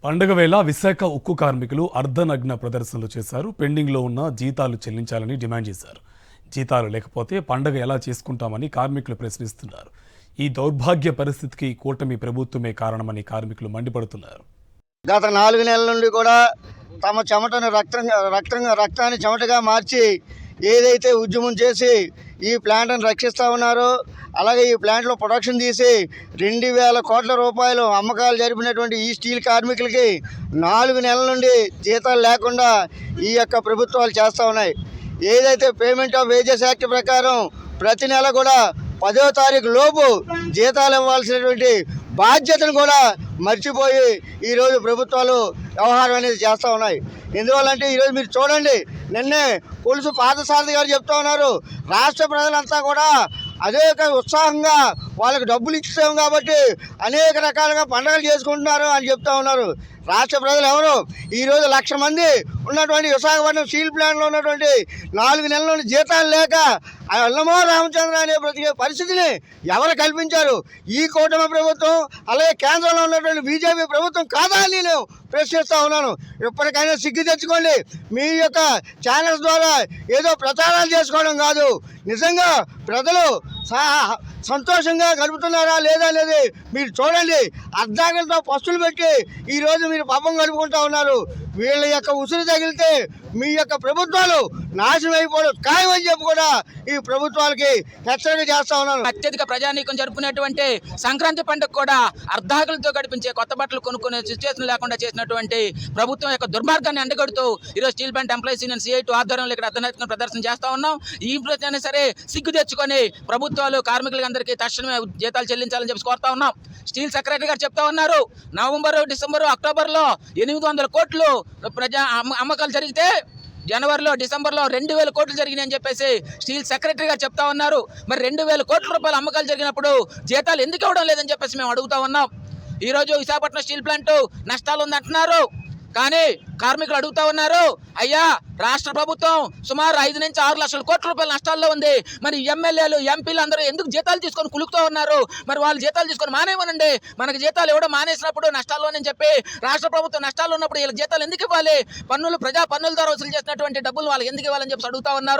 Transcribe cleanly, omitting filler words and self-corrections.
పండుగ వేళ విశాఖ ఉక్కు కార్మికులు అర్ధనగ్న ప్రదర్శనలు చేశారు. పెండింగ్లో ఉన్న జీతాలు చెల్లించాలని డిమాండ్ చేశారు. జీతాలు లేకపోతే పండుగ ఎలా చేసుకుంటామని కార్మికులు ప్రశ్నిస్తున్నారు. ఈ దౌర్భాగ్య పరిస్థితికి కూటమి ప్రభుత్వమే కారణమని కార్మికులు మండిపడుతున్నారు. గత 4 నెలల నుండి కూడా తమ చెమటను రక్తాన్ని చెమటగా మార్చి ఏదైతే ఉద్యమం చేసి ఈ ప్లాంట్ను రక్షిస్తూ ఉన్నారో, అలాగే ఈ ప్లాంట్లో ప్రొడక్షన్ తీసి 2,000 కోట్ల రూపాయలు అమ్మకాలు జరిపినటువంటి ఈ స్టీల్ కార్మికులకి 4 నెలల నుండి జీతాలు లేకుండా ఈ యొక్క ప్రభుత్వాలు చేస్తూ ఉన్నాయి. ఏదైతే పేమెంట్ ఆఫ్ వేజెస్ యాక్ట్ ప్రకారం ప్రతి నెల కూడా 10వ తారీఖు లోపు జీతాలు ఇవ్వాల్సినటువంటి బాధ్యతను కూడా మర్చిపోయి ఈరోజు ప్రభుత్వాలు వ్యవహారం అనేది చేస్తూ ఉన్నాయి. ఎందువల్లంటే ఈరోజు మీరు చూడండి, నిన్నే పులుసు పార్థసారథి గారు చెప్తూ ఉన్నారు, రాష్ట్ర ప్రజలంతా కూడా అనేక ఉత్సాహంగా వాళ్ళకి డబ్బులు ఇస్తాం కాబట్టి అనేక రకాలుగా పండుగలు చేసుకుంటున్నారు అని చెప్తా ఉన్నారు. రాష్ట్ర ప్రజలు ఎవరు? ఈరోజు 1,00,000 మంది ఉన్నటువంటి విశాఖపట్నం స్టీల్ ప్లాంట్లో ఉన్నటువంటి 4 నెలల నుండి జీతాలు లేక అల్లమో రామచంద్ర అనే బ్రతికే పరిస్థితిని ఎవరు కల్పించారు? ఈ కూటమి ప్రభుత్వం, అలాగే కేంద్రంలో ఉన్నటువంటి బీజేపీ ప్రభుత్వం కాదా అని నేను ప్రశ్నిస్తూ ఉన్నాను. ఇప్పటికైనా సిగ్గు తెచ్చుకోండి. మీ యొక్క ఛానల్స్ ద్వారా ఏదో ప్రచారాలు చేసుకోవడం కాదు, నిజంగా ప్రజలు సంతోషంగా గడుపుతున్నారా లేదా అనేది మీరు చూడండి. అర్ధాగలతో పస్తులు పెట్టి ఈరోజు మీరు పాపం గడుపుకుంటూ ఉన్నారు. వీళ్ళ యొక్క ఉసురు తగిలితే మీ యొక్క ప్రభుత్వాలు నాశనం అయిపోవడం ఖాయమని చెప్పి కూడా ఈ ప్రభుత్వాలకి హెచ్చరిక చేస్తా ఉన్నాను. అత్యధిక ప్రజానీకం జరుపుకునేటువంటి సంక్రాంతి పండుగ కూడా అర్ధాకులతో గడిపించే కొత్త బట్టలు కొనుక్కునే సిచ్యువేషన్ లేకుండా చేసినటువంటి ప్రభుత్వం యొక్క దుర్మార్గాన్ని ఎండగడుతూ ఈరోజు steel plant employees union CIT ఆధ్వర్యంలో ఇక్కడ అర్ధనైతిక ప్రదర్శన చేస్తా ఉన్నాం. ఈ ప్రజలైనా సరే సిగ్గు తెచ్చుకొని ప్రభుత్వాలు కార్మికులందరికీ తక్షణమే జీతాలు చెల్లించాలని చెప్పి కోరుతా ఉన్నాం. స్టీల్ సెక్రటరీ గారు చెప్తా ఉన్నారు, నవంబరు, డిసెంబరు, అక్టోబర్లో 800 కోట్లు అమ్మకాలు జరిగితే జనవరిలో, డిసెంబర్లో 2,000 కోట్లు జరిగినాయి అని చెప్పేసి స్టీల్ సెక్రటరీ గారు చెప్తా ఉన్నారు. మరి 2,000 కోట్ల రూపాయల అమ్మకాలు జరిగినప్పుడు జీతాలు ఎందుకు ఇవ్వడం లేదని చెప్పేసి మేము అడుగుతా ఉన్నాం. ఈరోజు విశాఖపట్నం స్టీల్ ప్లాంట్ నష్టాలు ఉందంటున్నారు, కానీ కార్మికులు అడుగుతా ఉన్నారు, అయ్యా రాష్ట్ర ప్రభుత్వం సుమారు 5 నుంచి 6 లక్షల కోట్ల రూపాయల నష్టాల్లో ఉంది. మరి ఎమ్మెల్యేలు, ఎంపీలు అందరూ ఎందుకు జీతాలు తీసుకొని కులుకుతూ ఉన్నారు? మరి వాళ్ళు జీతాలు తీసుకొని మానేమనండి. మనకు జీతాలు ఇవ్వడం మానేసినప్పుడు నష్టాల్లోనని చెప్పి రాష్ట్ర ప్రభుత్వం నష్టాలు ఉన్నప్పుడు వీళ్ళకి జీతాలు ఎందుకు ఇవ్వాలి? ప్రజా పన్నుల ద్వారా వసూలు చేసినటువంటి డబ్బులు వాళ్ళకి ఎందుకు ఇవ్వాలని చెప్పి అడుగుతా ఉన్నారు.